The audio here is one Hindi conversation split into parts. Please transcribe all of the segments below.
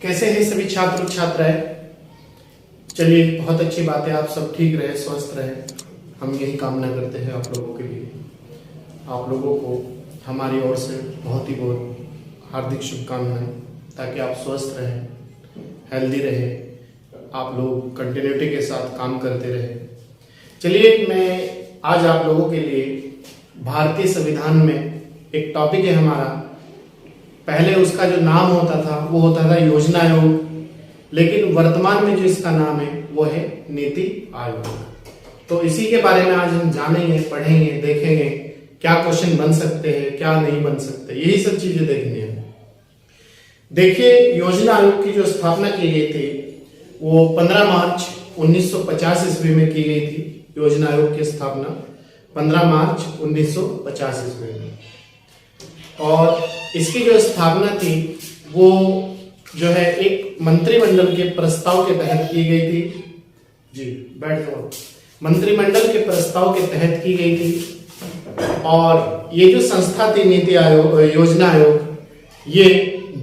कैसे हैं सभी छात्र छात्राएं। चलिए, बहुत अच्छी बात है, आप सब ठीक रहे, स्वस्थ रहे। हम यही कामना करते हैं आप लोगों के लिए। आप लोगों को हमारी ओर से बहुत हार्दिक शुभकामनाएं, ताकि आप स्वस्थ रहें, हेल्दी रहें, आप लोग कंटिन्यूटी के साथ काम करते रहें। चलिए, मैं आज आप लोगों के लिए भारतीय संविधान में एक टॉपिक है हमारा। पहले उसका जो नाम होता था वो होता था योजना आयोग, लेकिन वर्तमान में जो इसका नाम है वो है नीति आयोग। तो इसी के बारे में आज हम जानेंगे, पढ़ेंगे, देखेंगे क्या क्वेश्चन बन सकते हैं, क्या नहीं बन सकते, यही सब चीजें देखनी है। देखिए, योजना आयोग की जो स्थापना की गई थी वो 15 मार्च 1950 ईस्वी में की गई थी। योजना आयोग की स्थापना 15 मार्च 1950 ईस्वी में, और इसकी जो स्थापना थी वो जो है एक मंत्रिमंडल के प्रस्ताव के तहत की गई थी। जी बैठ जाओ। मंत्रिमंडल के प्रस्ताव के तहत की गई थी, और ये जो संस्था थी नीति आयोग, योजना आयोग, ये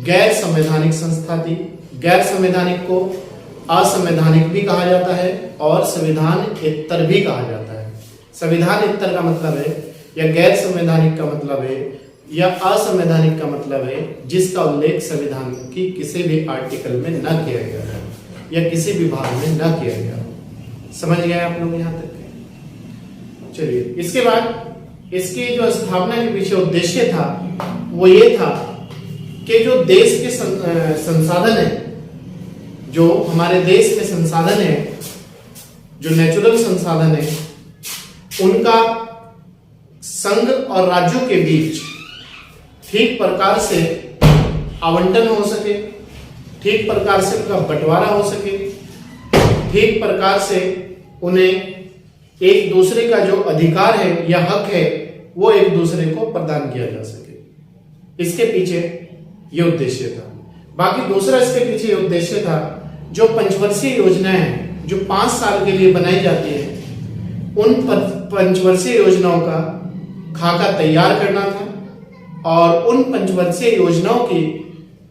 गैर संवैधानिक संस्था थी। गैर संवैधानिक को असंवैधानिक भी कहा जाता है और संविधानेतर भी कहा जाता है। संविधानेतर का मतलब है, या गैर संवैधानिक का मतलब है, या असंवैधानिक का मतलब है जिसका उल्लेख संविधान की किसी भी आर्टिकल में न किया गया है या किसी भी भाग में न किया गया। समझ गए आप लोग यहाँ तक? चलिए, इसके बाद इसकी जो स्थापना के पीछे उद्देश्य था वो ये था कि जो देश के संसाधन है, जो हमारे देश में संसाधन है, जो नेचुरल संसाधन है, उनका संघ और राज्यों के बीच ठीक प्रकार से आवंटन हो सके, ठीक प्रकार से उनका बंटवारा हो सके, ठीक प्रकार से उन्हें एक दूसरे का जो अधिकार है या हक है वो एक दूसरे को प्रदान किया जा सके। इसके पीछे ये उद्देश्य था। बाकी दूसरा इसके पीछे ये उद्देश्य था, जो पंचवर्षीय योजनाएं हैं जो 5 साल के लिए बनाई जाती है, उन पंचवर्षीय योजनाओं का खाका तैयार करना था, और उन पंचवर्षीय योजनाओं की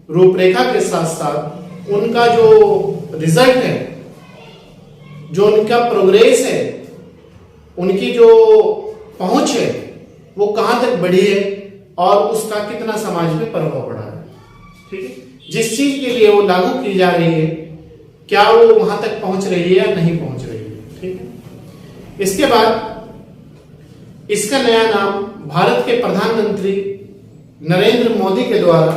रूपरेखा के साथ साथ उनका जो रिजल्ट है, जो उनका प्रोग्रेस है, उनकी जो पहुंच है, वो कहां तक बढ़ी है और उसका कितना समाज में प्रभाव पड़ा है। ठीक है, जिस चीज के लिए वो लागू की जा रही है, क्या वो वहां तक पहुंच रही है या नहीं पहुंच रही है। ठीक है, इसके बाद इसका नया नाम भारत के प्रधानमंत्री नरेंद्र मोदी के द्वारा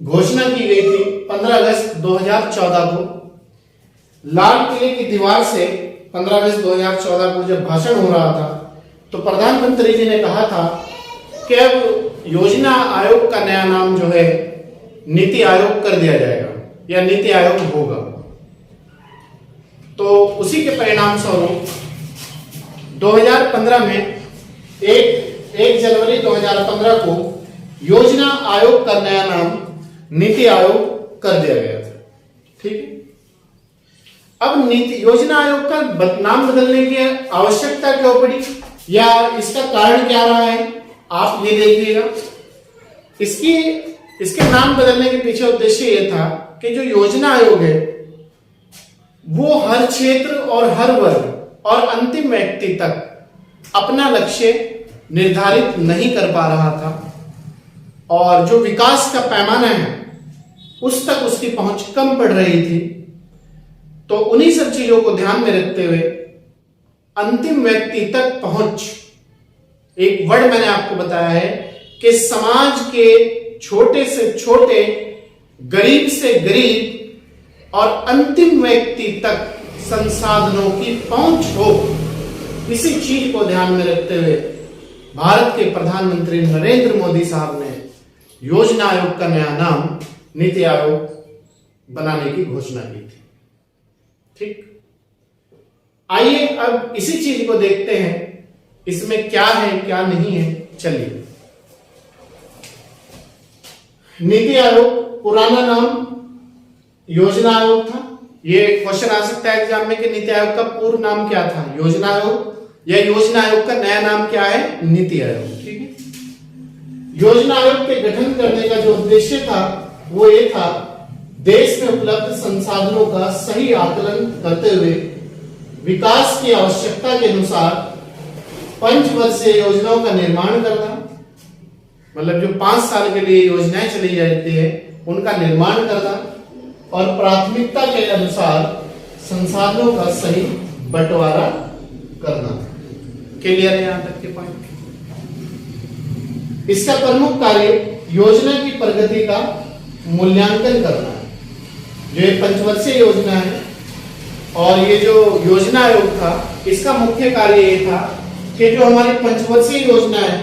घोषणा की गई थी 15 अगस्त 2014 को। लाल किले की दीवार से 15 अगस्त 2014 को जब भाषण हो रहा था, तो प्रधानमंत्री जी ने कहा था कि अब योजना आयोग का नया नाम जो है नीति आयोग कर दिया जाएगा या नीति आयोग होगा। तो उसी के परिणाम स्वरूप 2015 में 1 जनवरी 2015 को योजना आयोग का नया नाम नीति आयोग कर दिया गया था। ठीक है, अब नीति योजना आयोग का नाम बदलने की आवश्यकता क्यों पड़ी या इसका कारण क्या रहा है, आप ये देखिएगा। इसके नाम बदलने के पीछे उद्देश्य यह था कि जो योजना आयोग है वो हर क्षेत्र और हर वर्ग और अंतिम व्यक्ति तक अपना लक्ष्य निर्धारित नहीं कर पा रहा था, और जो विकास का पैमाना है उस तक उसकी पहुंच कम पड़ रही थी। तो उन्हीं सब चीजों को ध्यान में रखते हुए अंतिम व्यक्ति तक पहुंच, एक वर्ड मैंने आपको बताया है कि समाज के छोटे से छोटे, गरीब से गरीब और अंतिम व्यक्ति तक संसाधनों की पहुंच हो। इसी चीज को ध्यान में रखते हुए भारत के प्रधानमंत्री नरेंद्र मोदी साहब ने योजना आयोग का नया नाम नीति आयोग बनाने की घोषणा की थी। ठीक, आइए अब इसी चीज को देखते हैं, इसमें क्या है क्या नहीं है। चलिए, नीति आयोग पुराना नाम योजना आयोग था। ये क्वेश्चन आ सकता है एग्जाम में कि नीति आयोग का पूर्ण नाम क्या था, योजना आयोग, या योजना आयोग का नया नाम क्या है, नीति आयोग। ठीक है, योजना आयोग के गठन करने का जो उद्देश्य था वो ये था, देश में उपलब्ध संसाधनों का सही आकलन करते हुए विकास की आवश्यकता के अनुसार पंचवर्षीय योजनाओं का निर्माण करना, मतलब जो 5 साल के लिए योजनाएं चली जाती है उनका निर्माण करना, और प्राथमिकता के अनुसार संसाधनों का सही बंटवारा करना। क्लियर है यहां तक के पॉइंट? इसका प्रमुख कार्य योजना की प्रगति का मूल्यांकन करना है। जो ये पंचवर्षीय योजना है और ये जो योजना आयोग था, इसका मुख्य कार्य ये था कि जो हमारी पंचवर्षीय योजना है,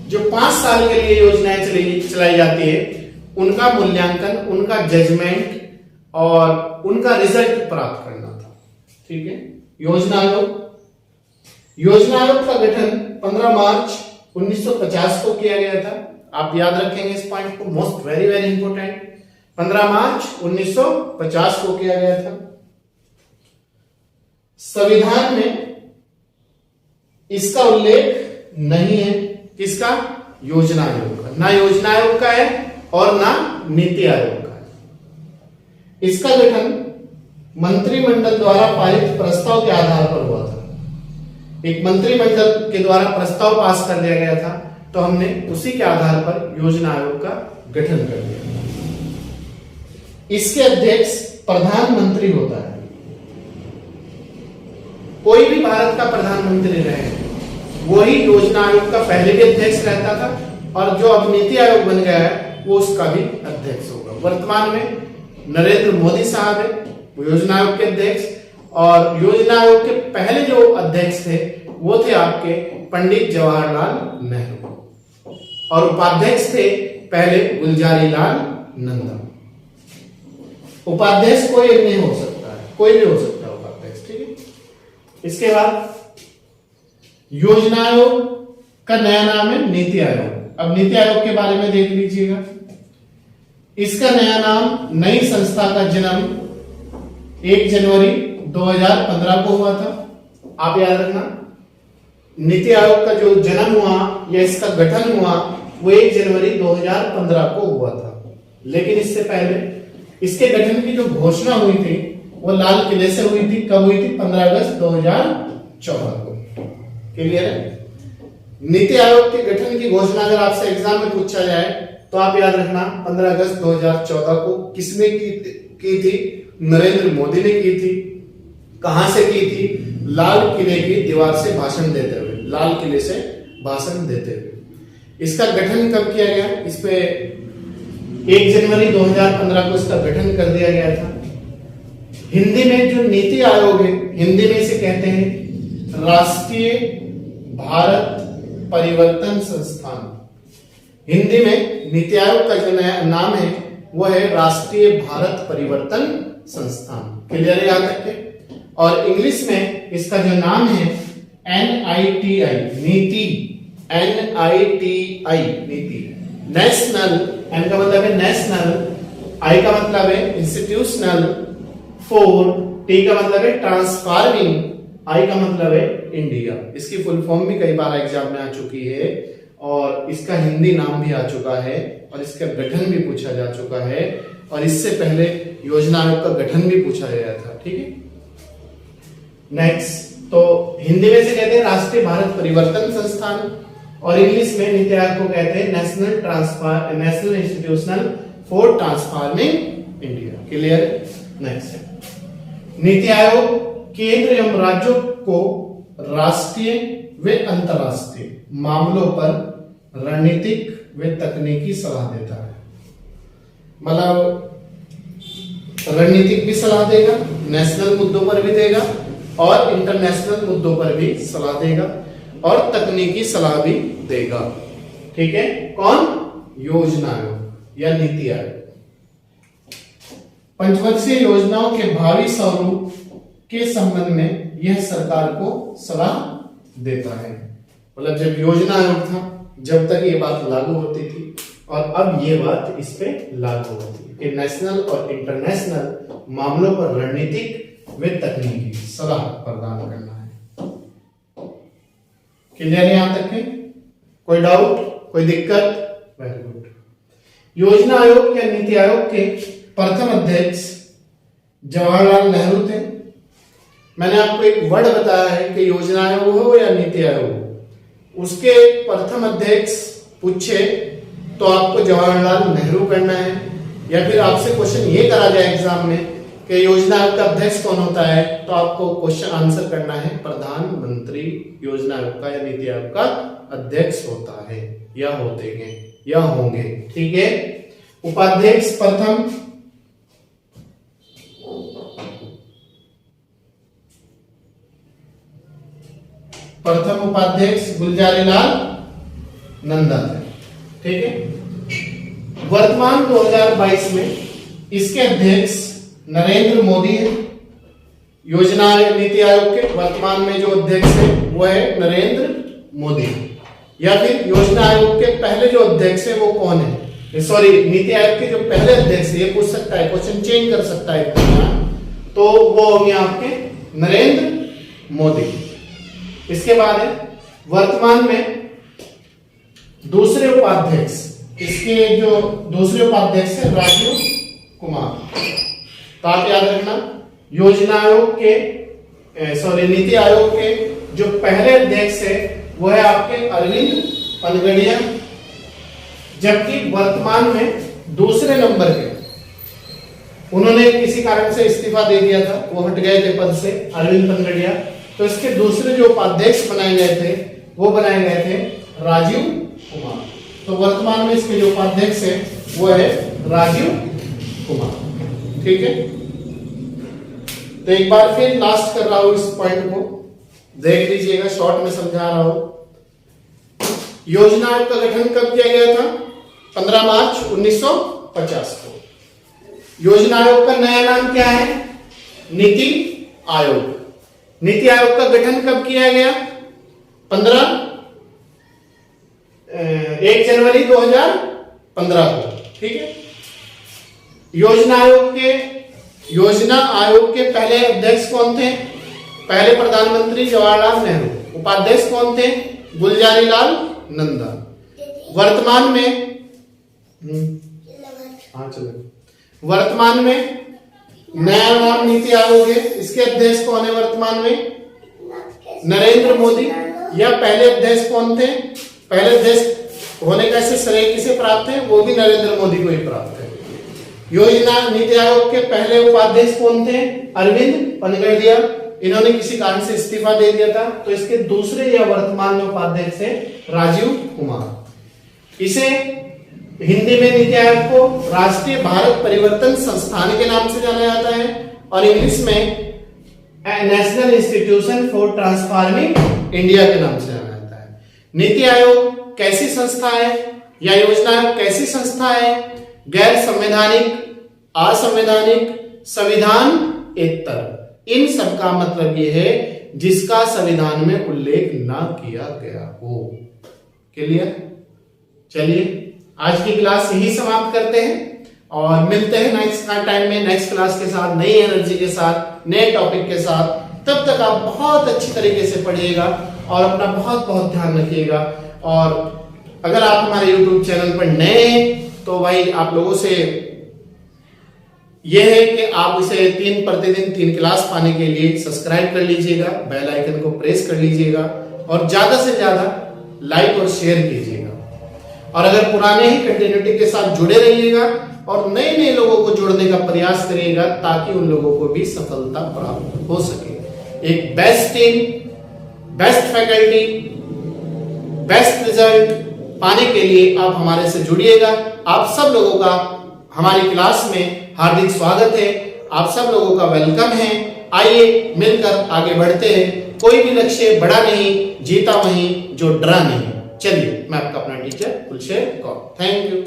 जो 5 साल के लिए योजनाएं चलाई जाती है, उनका मूल्यांकन, उनका जजमेंट और उनका रिजल्ट प्राप्त करना था। ठीक है। योजना आयोग का गठन 15 मार्च 1950 को किया गया था। आप याद रखेंगे इस पॉइंट को, मोस्ट वेरी वेरी इंपोर्टेंट। 15 मार्च 1950 को किया गया था। संविधान में इसका उल्लेख नहीं है। किसका? योजना आयोग का। ना योजना आयोग का है और ना नीति आयोग का है। इसका गठन मंत्रिमंडल द्वारा पारित प्रस्ताव के आधार पर हुआ था। एक मंत्रिमंडल के द्वारा प्रस्ताव पास कर दिया गया था, तो हमने उसी के आधार पर योजना आयोग का गठन कर दिया। इसके अध्यक्ष प्रधानमंत्री होता है। कोई भी भारत का प्रधानमंत्री रहे, वही योजना आयोग का पहले भी अध्यक्ष रहता था, और जो अब नीति आयोग बन गया है वो उसका भी अध्यक्ष होगा। वर्तमान में नरेंद्र मोदी साहब है, वो योजना आयोग के अध्यक्ष, और योजना आयोग के पहले जो अध्यक्ष थे वो थे आपके पंडित जवाहरलाल नेहरू, और उपाध्यक्ष थे पहले गुलजारी लाल नंदा। उपाध्यक्ष कोई नहीं हो सकता है, कोई भी हो सकता है उपाध्यक्ष। ठीक है। इसके बाद योजना आयोग का नया नाम है नीति आयोग। अब नीति आयोग के बारे में देख लीजिएगा। इसका नया नाम, नई संस्था का जन्म 1 जनवरी 2015 को हुआ था। आप याद रखना, नीति आयोग का जो जन्म हुआ या इसका गठन हुआ वो 1 जनवरी 2015 को हुआ था। लेकिन इससे पहले इसके गठन की जो घोषणा हुई थी वो लाल किले से हुई थी। कब हुई थी? 15 अगस्त 2014 को। क्लियर है? नीति आयोग के गठन की घोषणा अगर आपसे एग्जाम में पूछा जाए तो आप याद रखना 15 अगस्त 2014 को किसने की थी? नरेंद्र मोदी ने की थी। कहां से की थी? लाल किले की दीवार से भाषण देते हुए, लाल किले से भाषण देते हुए। इसका गठन कब किया गया? इस पे 1 जनवरी 2015 को इसका गठन कर दिया गया था। हिंदी में जो नीति आयोग है, हिंदी में इसे कहते हैं राष्ट्रीय भारत परिवर्तन संस्थान। हिंदी में नीति आयोग का जो नया नाम है वो है राष्ट्रीय भारत परिवर्तन संस्थान। क्लियर है यहां तक के? और इंग्लिश में इसका जो नाम है NITI, नीति, NITI, नीति। नेशनल, एन का मतलब है नेशनल, आई का मतलब है इंस्टीट्यूशनल, टी का मतलब है ट्रांसफॉर्मिंग, आई का मतलब है इंडिया। इसकी फुल फॉर्म भी कई बार एग्जाम में आ चुकी है, और इसका हिंदी नाम भी आ चुका है, और इसका गठन भी पूछा जा चुका है, और इससे पहले योजना आयोग का गठन भी पूछा गया था। ठीक है। नेक्स्ट, तो हिंदी में से कहते हैं राष्ट्रीय भारत परिवर्तन संस्थान, और इंग्लिश में नीति आयोग को कहते हैं national institutional for transforming India. Clear? Next, NITI Aayog केंद्र एवं राज्यों को राष्ट्रीय व अंतरराष्ट्रीय मामलों पर रणनीतिक व तकनीकी सलाह देता है। मतलब रणनीतिक भी सलाह देगा, नेशनल मुद्दों पर भी देगा, और इंटरनेशनल मुद्दों पर भी सलाह देगा, और तकनीकी सलाह भी देगा। ठीक है। कौन? योजना आयोग या नीति आयोग। पंचवर्षीय योजनाओं के भावी स्वरूप के संबंध में यह सरकार को सलाह देता है। मतलब जब योजना आयोग था, जब तक ये बात लागू होती थी, और अब ये बात इस पे लागू होती है कि नेशनल और इंटरनेशनल मामलों पर रणनीतिक व तकनीकी सलाह प्रदान करना है। क्लियर है यहां तक है? कोई डाउट, कोई दिक्कत? Very good. योजना आयोग या नीति आयोग के प्रथम अध्यक्ष जवाहरलाल नेहरू थे। मैंने आपको एक वर्ड बताया है कि योजना आयोग हो या नीति आयोग हो, उसके प्रथम अध्यक्ष पूछे तो आपको जवाहरलाल नेहरू करना है, या फिर आपसे क्वेश्चन ये करा जाए एग्जाम में कि योजना आयोग का अध्यक्ष कौन होता है, तो आपको क्वेश्चन आंसर करना है प्रधानमंत्री योजना आयोग का या नीति आयोग का अध्यक्ष होता है या होते हैं या होंगे। ठीक है। उपाध्यक्ष प्रथम उपाध्यक्ष गुलजारीलाल नंदा थे। ठीक है। वर्तमान 2022 में इसके अध्यक्ष नरेंद्र मोदी है। योजना नीति आयोग के वर्तमान में जो अध्यक्ष है वो है नरेंद्र मोदी, या फिर योजना आयोग के पहले जो अध्यक्ष है वो कौन है, सॉरी नीति आयोग के जो पहले अध्यक्ष है, ये पूछ सकता है, क्वेश्चन चेंज कर सकता है, तो वो होंगे आपके नरेंद्र मोदी। इसके बाद है वर्तमान में दूसरे उपाध्यक्ष, इसके जो दूसरे उपाध्यक्ष है राजीव कुमार। तो आप याद रखना योजना आयोग के सॉरी नीति आयोग के जो पहले अध्यक्ष है वो है आपके अरविंद पनगड़िया, जबकि वर्तमान में दूसरे नंबर के उन्होंने किसी कारण से इस्तीफा दे दिया था, वो हट गए थे पद से, अरविंद पनगड़िया। तो इसके दूसरे जो उपाध्यक्ष बनाए गए थे वो बनाए गए थे राजीव कुमार। तो वर्तमान में इसके जो उपाध्यक्ष है वो है राजीव कुमार। ठीक है। तो एक बार फिर लास्ट कर रहा हूं, इस पॉइंट को देख लीजिएगा, शॉर्ट में समझा रहा हूं। योजना आयोग का गठन कब किया गया था? 15 मार्च 1950 को। योजना आयोग का नया नाम क्या है? नीति आयोग। नीति आयोग का गठन कब किया गया? 1 जनवरी 2015 को। ठीक है। योजना आयोग के पहले अध्यक्ष कौन थे? पहले प्रधानमंत्री जवाहरलाल नेहरू। उपाध्यक्ष कौन थे? गुलजारीलाल नंदा। वर्तमान में वर्तमान में नया नाम नीति आयोग है। इसके अध्यक्ष कौन है वर्तमान में? नरेंद्र मोदी। या पहले अध्यक्ष कौन थे? पहले अध्यक्ष होने का ऐसे श्रेय किसे प्राप्त है? वो भी नरेंद्र मोदी को ही प्राप्त है। योजना नीति आयोग के पहले उपाध्यक्ष कौन थे? अरविंद पनगड़िया। इन्होंने किसी कारण से इस्तीफा दे दिया था, तो इसके दूसरे या वर्तमान में उपाध्यक्ष है राजीव कुमार। इसे हिंदी में नीति आयोग को राष्ट्रीय भारत परिवर्तन संस्थान के नाम से जाना जाता है, और इंग्लिश में national institution for transforming India के नाम से जाना जाता है। नीति आयोग कैसी संस्था है या योजना आयोग कैसी संस्था है? गैर संवैधानिक, असंवैधानिक, संविधानेतर, इन सब का मतलब ये है जिसका संविधान में उल्लेख ना किया गया हो। क्लियर? चलिए आज की क्लास यही समाप्त करते हैं और मिलते हैं नेक्स्ट टाइम में नेक्स्ट क्लास के साथ, नई एनर्जी के साथ, नए टॉपिक के साथ। तब तक आप बहुत अच्छी तरीके से पढ़िएगा और अपना बहुत बहुत ध्यान रखिएगा। और अगर आप हमारे YouTube चैनल पर नए हैं तो भाई आप लोगों से यह है कि आप इसे प्रतिदिन 3 क्लास पाने के लिए सब्सक्राइब कर लीजिएगा, बेल आइकन को प्रेस कर लीजिएगा और ज्यादा से ज्यादा लाइक और शेयर कीजिएगा। और अगर पुराने ही कंटिन्यूटी के साथ जुड़े रहिएगा और नए नए लोगों को जोड़ने का प्रयास करिएगा ताकि उन लोगों को भी सफलता प्राप्त हो सके। एक best team, best faculty, best result पाने के लिए आप हमारे से जुड़िएगा। आप सब लोगों का हमारी क्लास में हार्दिक स्वागत है, आप सब लोगों का वेलकम है। आइए मिलकर आगे बढ़ते हैं। कोई भी लक्ष्य बड़ा नहीं, जीता वहीं जो डरा नहीं। चलिए, मैं आपका अपना teacher Kulshekhar Kaur. Thank you.